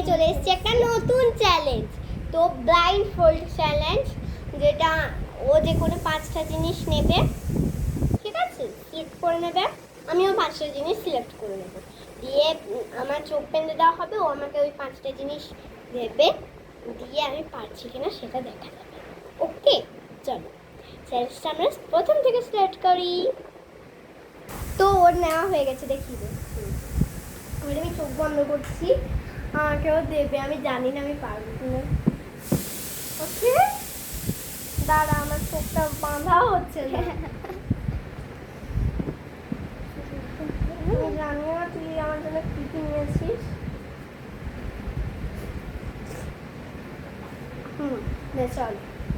চলে এসেছি একটা নতুন চ্যালেঞ্জ। তো ব্লাইন্ড ফোল্ড চ্যালেঞ্জ, যেটা ও যে কোনো 5টা জিনিস নেবে, ঠিক আছে, সিলেক্ট করে নেবে, আমিও 5টা জিনিস সিলেক্ট করে নেব, দিয়ে আমার চোখ বেঁধে দেওয়া হবে, ও আমাকে ওই 5টা জিনিস দেবে, দিয়ে আমি পারছি কিনা সেটা দেখা যাবে। ওকে, চলো চ্যালেঞ্জটা আমরা প্রথম থেকে স্টার্ট করি। তো ওর নেওয়া হয়ে গেছে, দেখিয়ে দে। আমি চোখ বন্ধ করছি, আমাকেও দেবে, আমি জানি না আমি পারবো কিনা। ওকে, দাঁড়া, আমার চোখটা বাঁধা হচ্ছে না। আমি জানি না তুই আমার জন্য কি কি নিয়েছিস। চল,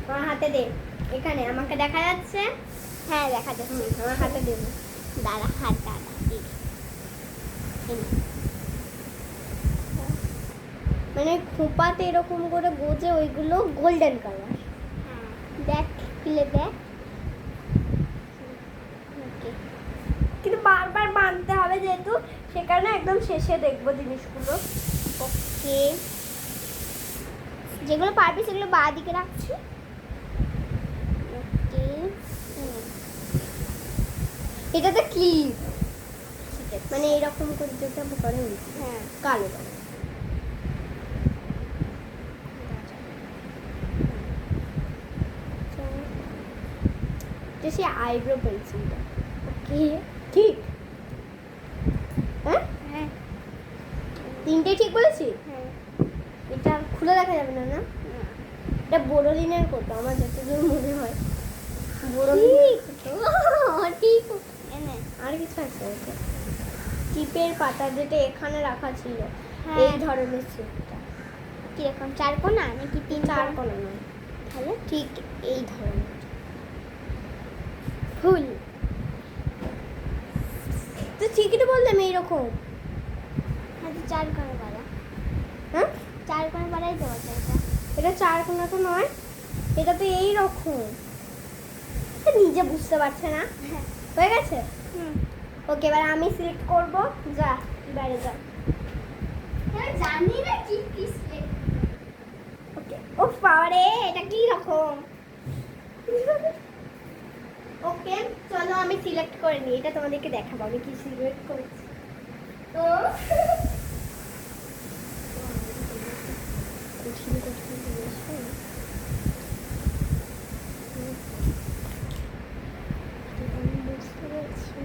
আমার হাতে দে। এখানে আমাকে দেখা যাচ্ছে? হ্যাঁ দেখা যাচ্ছে। আমার হাতে দেব। দাঁড়া, হাত দাঁড়া। মানে খোপাতে এরকম করে গোজে, ওইগুলো গোল্ডেন কালার। দেখ, খুলে দেখ। কিন্তু বারবার বাঁধতে হবে যেহেতু, সে কারণে একদম শেষে দেখবো জিনিসগুলো। ওকে, যেগুলো পারবি সেগুলো বাঁ দিকে রাখছি। ওকে, এটাতে ক্লিপ, মানে এরকম করে যেটা করে। হ্যাঁ, কালো কালো। সে আইব্রো পেন্সিলটা। ওকে, ঠিক। হ্যাঁ হ্যাঁ, তিনটে ঠিক বলেছি। হ্যাঁ, এটা খুলে দেখা যাবে না, না এটা বোরোলিনের কত, আমার যতদূর মনে হয় বোরোলিনের ঠিক। আর কিছু আছে? টিপের পাতা, যেটা এখানে রাখা ছিল, এই ধরনের টিপটা কিরকম, 4 কোণা নাকি 4 কোণা? নয়, তাহলে ঠিক এই ধরনের ফুল। তো ঠিকই তো বললাম এইরকম। হ্যাঁ, 4 কোণা বাড়া। হ্যাঁ, 4 কোণা বাড়াই দেওয়া যায়। এটা 4 কোণা তো নয়, এটা তো এইরকম। নিজে বুঝতে পারছে না। হয়ে গেছে। ওকে, এবার আমি সিলেক্ট করব। যা, বাইরে যা। জানি না কি কি সিলেক্ট। ওকে, ও পারে, এটা কি রকম? ওকে, চলো আমি সিলেক্ট করে নিই, এটা তোমাদেরকে দেখাবো আমি কি সিলেক্ট করেছি। তো বুঝতে পারছি।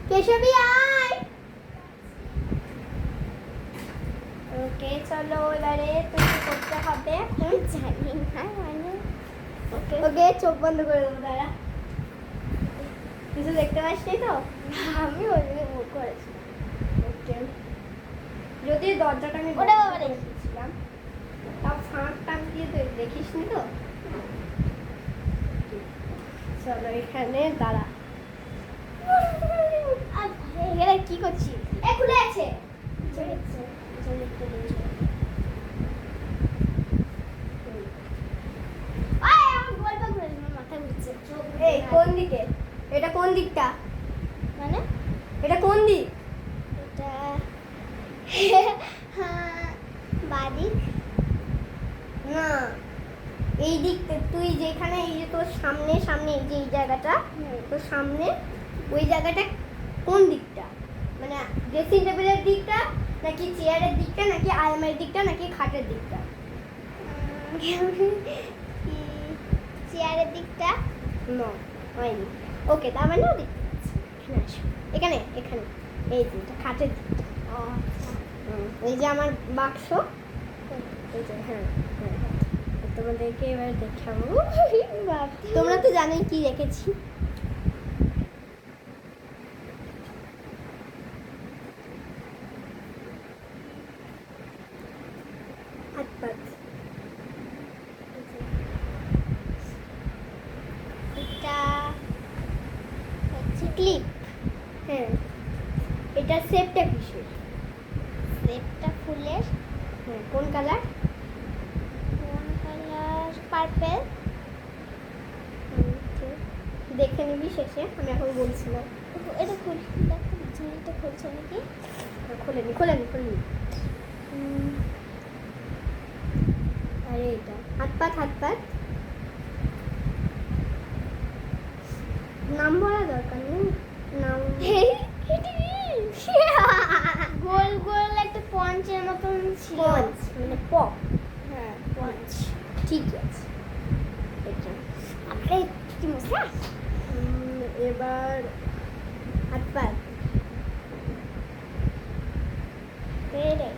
কেশবী আয়। ওকে, চলো এবারে তুমি করতে হবে। জানি না মানে। ওকে ওকে, চোখ বন্ধ করে দেবো, দাঁড়া। কিছু দেখতে পাচ্ছি তো? আমি ওইদিকে মুখ করেছি। ওকে, যদি দরজাটা আমি ওটা রেখেছিলাম, তাও ফাঁক টাক দিয়ে তো দেখিস নি তো। চলো এখানে দাঁড়া। কি করছিস? খুলে আছে। দিকে? এটা কোন দিকটা? মানে এটা কোন দিক? এটা হ্যাঁ বাদিক না, এই দিকটা। তুই যেখানে এই যে তোর সামনে সামনে এই যে এই জায়গাটা, তোর সামনে ওই জায়গাটা কোন দিকটা? মানে ড্রেসিং টেবিলের দিকটা নাকি চেয়ারের দিকটা নাকি আলমারির দিকটা নাকি খাটের দিকটা? চেয়ারের দিকটা। না, হয়নি। ওকে, তার মানে ওদিক। এখানে আসো, এখানে এখানে এই যে এটা খাটের দিকটা। ও এই যে আমার বাক্স, এই যে হ্যাঁ হ্যাঁ, তোমাদেরকে এবার দেখাবো। তোমরা তো জানোই কি রেখেছি। হাত পাত, এটা হচ্ছে ক্লিপ। হ্যাঁ। এটা শেপটা কিসের? শেপটা ফুলের। হ্যাঁ, কোন কালার? কোন কালার? পার্পল। দেখে নিবি শেষে, আমি এখন বলছি না। এটা খুল, দেখো ঝুড়িটা খুলছে নাকি? খোলেনি খোলেনি খোলেনি। আরে এটা হাত পাত, হাত পাত। নাম বলা দরকার নেই, নাম। গোল গোল একটা পঞ্চের মতন ছিল। পঞ্চ মানে পপ। হ্যাঁ পঞ্চ। ঠিক আছে, এটা। আপনি কি মশলা? এবার হাত পাত। রে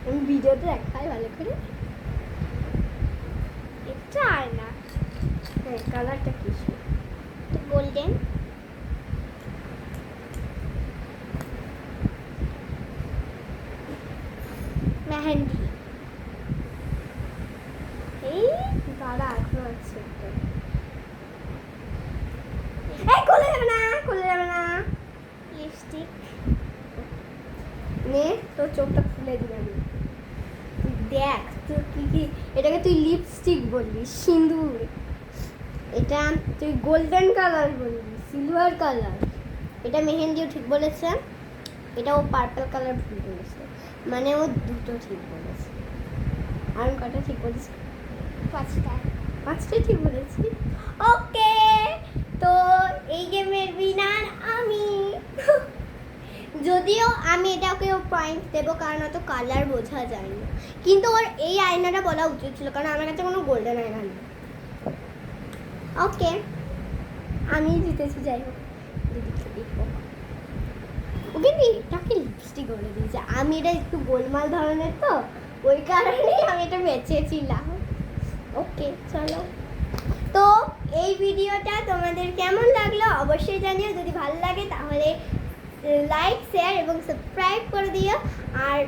আমি ভিডিওতে দেখাই ভালো করে। এটা আর না, হ্যাঁ, কালারটা কিসের? গোল্ডেন। মেহেন্দি। এই দাঁড়া, এখনো আছে একটা। এই খুলে যাবে না, খুলে যাবে না। লিপস্টিক। নে, তোর চোখটা খুলে দিই আমি। তুই দেখ তোর কি কি। এটাকে তুই লিপস্টিক বললি, সিঁদুর। এটা তুই গোল্ডেন কালার বললি, সিলভার কালার। এটা মেহেন্দিও ঠিক বলেছে, এটাও পার্পল কালার ভুল বলেছে। মানে ও দুটো ঠিক বলেছে। আর কটা ঠিক বলেছে? পাঁচটা। পাঁচটাই ঠিক বলেছি। ওকে, তো এই গেমের উইনার আমি। যদিও আমি এটাকে পয়েন্ট দেবো কারণ অত কালার বোঝা যায় না, কিন্তু ওর এই আয়নাটা বলা উচিত ছিল কারণ আমার কাছে কোনো গোল্ডেন আয়না নেই। ওকে, আমি জিতেছি, যাই হোক। দিদিকে দেখবো, ও কিন্তু এটাকে লিপস্টিক বলে দিয়েছে। আমি এটা একটু গোলমাল ধরনের, তো ওই কারণেই আমি এটা বেঁচেছিলাম। ওকে, চলো। তো এই ভিডিওটা তোমাদের কেমন লাগলো অবশ্যই জানিও। যদি ভালো লাগে তাহলে লাইক, শেয়ার এবং সাবস্ক্রাইব করে দিও। আর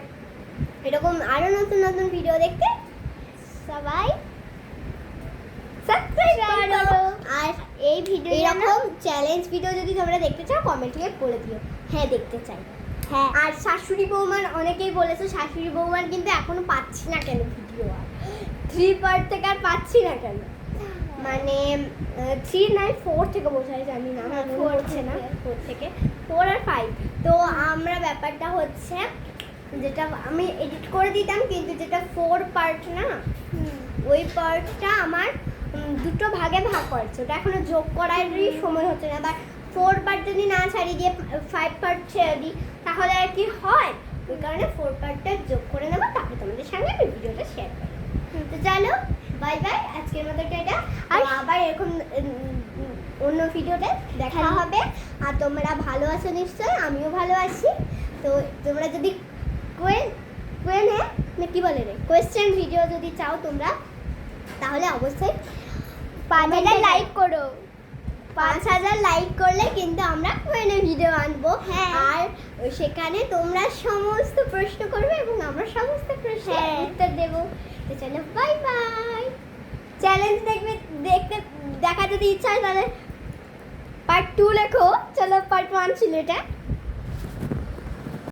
এরকম আরও নতুন নতুন ভিডিও দেখতে সবাই সাবস্ক্রাইব করো। আর এই ভিডিও এরকম চ্যালেঞ্জ ভিডিও যদি তোমরা দেখতে চাও কমেন্টে বলে দিও, হ্যাঁ দেখতে চাই। হ্যাঁ, আর শাশুড়ি বৌমার অনেকেই বলেছো, শাশুড়ি বৌমার কিন্তু এখনো পাচ্ছি না কেন ভিডিও। আর 3 পার্ট থেকে আর পাচ্ছি না কেন, মানে 3 নয় 4 থেকে বোঝাই, জানি না, আমার মনে হচ্ছে না। 4 থেকে 4 আর 5। তো আমরা ব্যাপারটা হচ্ছে যেটা আমি এডিট করে দিতাম, কিন্তু যেটা 4 পার্ট না, ওই পার্টটা আমার দুটো ভাগে ভাগ করছে, ওটা এখনো যোগ করারই সময় হচ্ছে না। বা 4 পার্ট যদি না ছাড়ি দিয়ে 5 পার্ট ছেড়ে দিই তাহলে আর কি হয়, ওই কারণে 4 পার্টটা যোগ করে নেবো, তারপরে তোমাদের সঙ্গে আমি ভিডিওটা শেয়ার করবো। তো চলো, বাই বাই, আজকের মতো এটা। আর আবার এরকম অন্য ভিডিওতে দেখা হবে। আর তোমরা ভালো আছো নিশ্চয়, আমিও ভালো আছি। তো তোমরা যদি কি বলে রে, কোয়েশ্চেন ভিডিও যদি চাও তোমরা, তাহলে অবশ্যই 5000 লাইক করো। 5000 লাইক করলে কিন্তু আমরা কোয়েনে ভিডিও আনবো। হ্যাঁ। আর সেখানে তোমরা সমস্ত প্রশ্ন করবে এবং আমরা সমস্ত প্রশ্নের হ্যাঁ। উত্তর দেবো। তো চলো, বাই বাই। চ্যালেঞ্জ দেখা যদি ইচ্ছা হয় তাহলে পার্ট 2 লেখো। চলো, পার্ট 1 ছিল এটা।